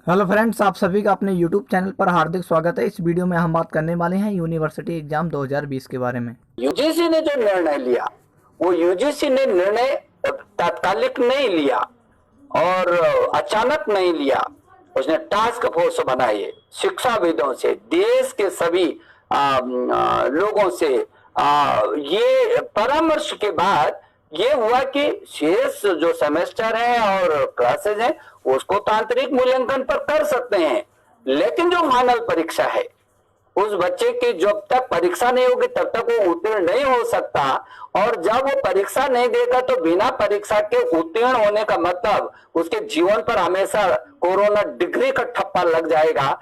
Hello friends, आप सभी का अपने यूट्यूब चैनल पर हार्दिक स्वागत है। इस वीडियो में हम बात करने वाले हैं यूनिवर्सिटी एग्जाम 2020 के बारे में। यूजीसी ने जो निर्णय लिया, वो यूजीसी ने निर्णय तात्कालिक नहीं लिया और अचानक नहीं लिया। उसने टास्क फोर्स बनाई है, शिक्षाविदों से, देश के सभी लोगों से ये परामर्श के बाद ये हुआ कि शेष जो सेमेस्टर है और क्लासेज हैं उसको तो आंतरिक मूल्यांकन पर कर सकते हैं, लेकिन जो फाइनल परीक्षा है उस बच्चे की जब तक परीक्षा नहीं होगी तब तक वो उत्तीर्ण नहीं हो सकता। और जब वो परीक्षा नहीं देगा तो बिना परीक्षा के उत्तीर्ण होने का मतलब उसके जीवन पर हमेशा कोरोना डिग्री का ठप्पा लग जाएगा।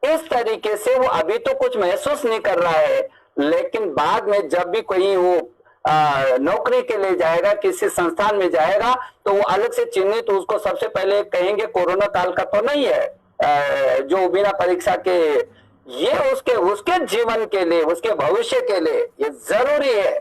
इस तरीके से वो अभी तो कुछ महसूस नहीं कर रहा है, लेकिन बाद में जब भी कोई वो नौकरी के लिए जाएगा, किसी संस्थान में जाएगा, तो वो अलग से चिन्हित तो उसको सबसे पहले कहेंगे कोरोना काल का तो नहीं है जो बिना परीक्षा के। ये उसके जीवन के लिए, उसके भविष्य के लिए ये जरूरी है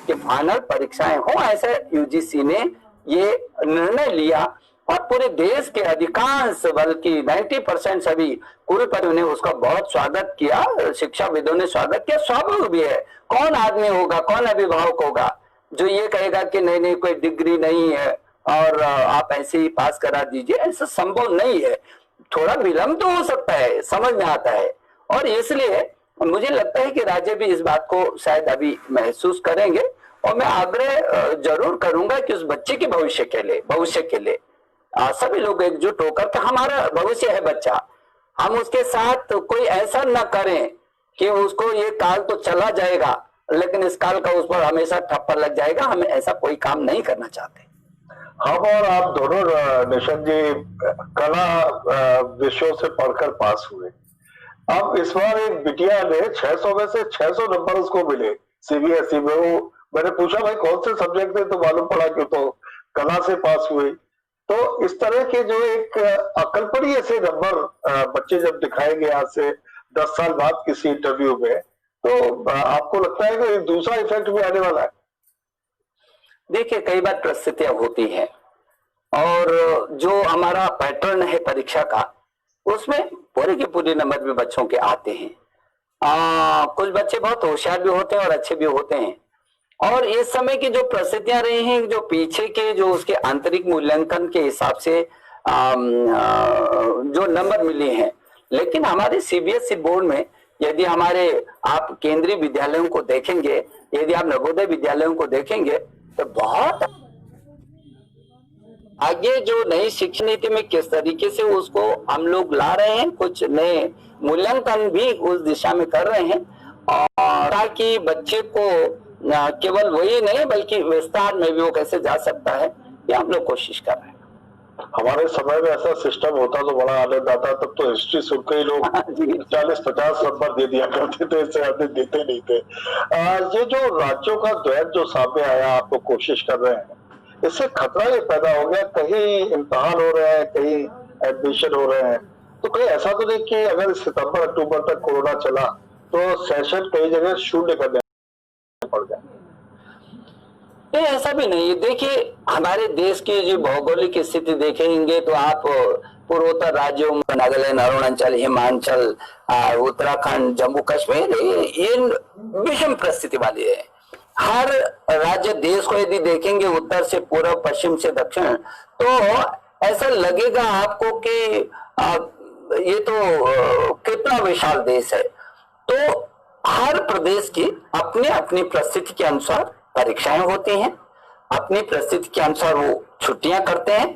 कि फाइनल परीक्षाएं हो। ऐसे यूजीसी ने ये निर्णय लिया और पूरे देश के अधिकांश, बल्कि 90% सभी कुलपतियों ने उसका बहुत स्वागत किया, शिक्षाविदों ने स्वागत किया। स्वाभाविक भी है, कौन आदमी होगा, कौन अभिभावक होगा जो ये कहेगा कि नहीं नहीं कोई डिग्री नहीं है और आप ऐसे ही पास करा दीजिए। ऐसा संभव नहीं है, थोड़ा विलंब तो हो सकता है, समझ में आता है। और इसलिए मुझे लगता है कि राज्य भी इस बात को शायद अभी महसूस करेंगे और मैं आग्रह जरूर करूंगा कि उस बच्चे के भविष्य के लिए सभी लोग एकजुट होकर के, हमारा भविष्य है बच्चा, हम उसके साथ कोई ऐसा न करें कि उसको ये काल तो चला जाएगा लेकिन इस काल का उस पर हमेशा ठप्पा लग जाएगा। हमें ऐसा कोई काम नहीं करना चाहते। हम और आप दोनों निशंत जी कला विषयों से पढ़कर पास हुए। अब इस बार एक बिटिया ने 600 में से 600 नंबर उसको मिले सीबीएसई में। वो मैंने पूछा भाई कौन से सब्जेक्ट थे, तो मालूम पड़ा कि तो कला से पास हुई। तो इस तरह के जो एक अकल्पनीय से नंबर बच्चे जब दिखाएंगे आज से 10 साल बाद किसी इंटरव्यू में, तो आपको लगता है कि दूसरा इफेक्ट भी आने वाला है? देखिए, कई बार परिस्थितियां होती हैं और जो हमारा पैटर्न है परीक्षा का, उसमें पूरे के पूरे नंबर भी बच्चों के आते हैं। कुछ बच्चे बहुत होशियार भी होते हैं और अच्छे भी होते हैं। और इस समय की जो परिस्थितियां रही हैं, जो पीछे के जो उसके आंतरिक मूल्यांकन के हिसाब से जो नंबर मिले हैं, लेकिन हमारे सीबीएसई बोर्ड में यदि हमारे आप केंद्रीय विद्यालयों को देखेंगे, यदि आप नवोदय विद्यालयों को देखेंगे, तो बहुत आगे जो नई शिक्षा नीति में किस तरीके से उसको हम लोग ला रहे हैं, कुछ नए मूल्यांकन भी उस दिशा में कर रहे हैं और ताकि बच्चे को केवल वही नहीं बल्कि विस्तार में भी वो कैसे जा सकता है, ये हम लोग कोशिश कर रहे हैं। हमारे समय में ऐसा सिस्टम होता तो बड़ा आनंद आता। तब तो हिस्ट्री सुनकर ही लोग 40-50 नंबर दे दिया करते थे, इससे अधिक देते नहीं थे। ये जो राज्यों का द्वैत जो सामने आया, आप लोग कोशिश कर रहे हैं, इससे खतरा ये पैदा हो गया, कहीं इम्तिहान हो रहे हैं, कहीं एडमिशन हो रहे हैं, तो कहीं ऐसा तो नहीं कि अगर सितंबर अक्टूबर तक कोरोना चला तो सेशन कई जगह शून्य करने पड़ जाए? नहीं, ऐसा भी नहीं है। देखिए, हमारे देश की जो भौगोलिक स्थिति देखेंगे तो आप पूर्वोत्तर राज्यों में नागालैंड, अरुणाचल, हिमाचल, उत्तराखंड, जम्मू कश्मीर, ये विषम परिस्थिति वाली है। हर राज्य देश को यदि देखेंगे, उत्तर से पूर्व, पश्चिम से दक्षिण, तो ऐसा लगेगा आपको कि ये तो कितना विशाल देश है। तो हर प्रदेश की अपनी अपनी परिस्थिति के अनुसार परीक्षाएं होती हैं, अपनी परिस्थिति के अनुसार वो छुट्टियां करते हैं,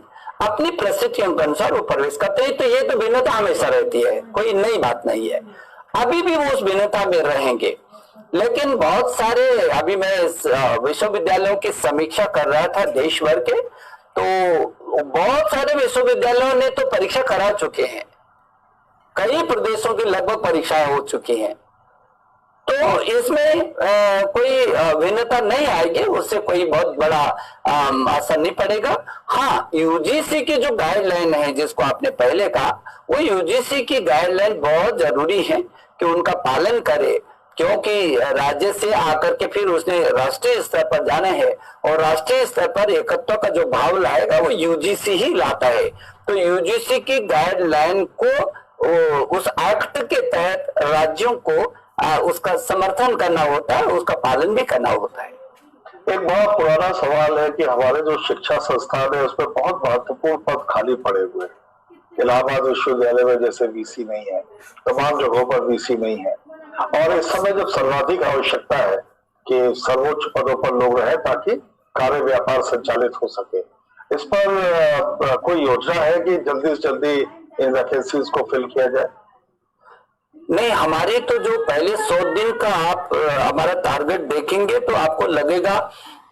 अपनी परिस्थिति के अनुसार वो प्रवेश करते हैं। तो ये तो भिन्नता हमेशा रहती है, कोई नई बात नहीं है। अभी भी वो उस भिन्नता में रहेंगे, लेकिन बहुत सारे, अभी मैं विश्वविद्यालयों की समीक्षा कर रहा था देश भर के, तो बहुत सारे विश्वविद्यालयों ने तो परीक्षा करा चुके हैं, कई प्रदेशों की लगभग परीक्षाएं हो चुकी हैं। तो इसमें कोई भिन्नता नहीं आएगी, उससे कोई बहुत बड़ा असर नहीं पड़ेगा। हाँ, यूजीसी की जो गाइडलाइन है, जिसको आपने पहले कहा, वो यूजीसी की गाइडलाइन बहुत जरूरी है कि उनका पालन करे, क्योंकि राज्य से आकर के फिर उसने राष्ट्रीय स्तर पर जाना है और राष्ट्रीय स्तर पर एकत्व का जो भाव लाएगा वो यूजीसी ही लाता है। तो यूजीसी की गाइडलाइन को उस एक्ट के तहत राज्यों को उसका समर्थन करना होता है, उसका पालन भी करना होता है। एक बहुत पुराना सवाल है कि हमारे जो शिक्षा संस्थान है उसमें बहुत महत्वपूर्ण पद खाली पड़े हुए हैं। इलाहाबाद विश्वविद्यालय में जैसे वीसी नहीं है, तमाम जगहों पर वीसी नहीं है, और इस समय जब सर्वाधिक आवश्यकता है कि सर्वोच्च पदों पर लोग रहे ताकि कार्य व्यापार संचालित हो सके, इस पर कोई योजना है कि जल्दी से जल्दी इन वैकेंसीज को फिल किया जाए? नहीं, हमारे तो जो पहले 100 दिन का आप हमारा टारगेट देखेंगे तो आपको लगेगा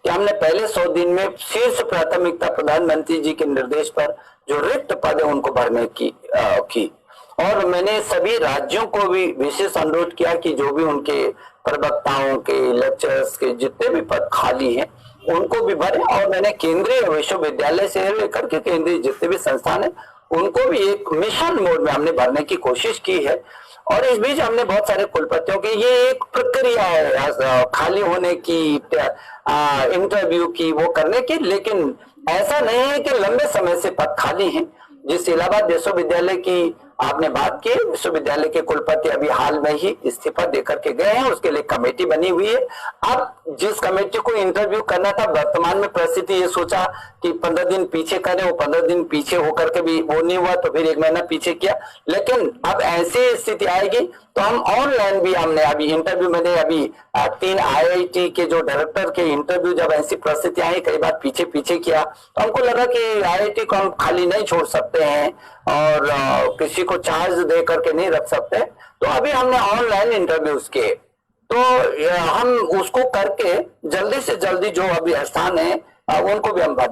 कि हमने पहले 100 दिन में शीर्ष प्राथमिकता प्रधानमंत्री जी के निर्देश पर जो रिक्त पद है उनको भरने की और मैंने सभी राज्यों को भी विशेष अनुरोध किया कि जो भी उनके प्रवक्ताओं के, लेक्चरर्स के जितने भी पद खाली हैं उनको भी भरें। और मैंने केंद्रीय विश्वविद्यालय से लेकर के केंद्रीय जितने भी संस्थान है उनको भी एक मिशन मोड में हमने भरने की कोशिश की है। और इस बीच हमने बहुत सारे कुलपतियों की, ये एक प्रक्रिया है खाली होने की, इंटरव्यू की, वो करने की, लेकिन ऐसा नहीं है कि लंबे समय से पद खाली हैं। जिस इलाहाबाद विश्वविद्यालय की आपने बात की, विश्वविद्यालय के कुलपति अभी हाल में ही इस्तीफा देकर के गए हैं, उसके लिए कमेटी बनी हुई है। अब जिस कमेटी को इंटरव्यू करना था, वर्तमान में परिस्थिति ये सोचा कि 15 दिन पीछे करें, वो 15 दिन पीछे होकर के भी वो नहीं हुआ, तो फिर 1 महीना पीछे किया। लेकिन अब ऐसी स्थिति आएगी तो हम ऑनलाइन भी हमने अभी इंटरव्यू, मैंने अभी 3 IIT के जो डायरेक्टर के इंटरव्यू, जब ऐसी परिस्थिति आई कई बार पीछे किया तो हमको लगा कि IIT को हम खाली नहीं छोड़ सकते हैं और किसी को चार्ज दे करके नहीं रख सकते, तो अभी हमने ऑनलाइन इंटरव्यूज किए। तो हम उसको करके जल्दी से जल्दी जो अभी स्थान है उनको भी हम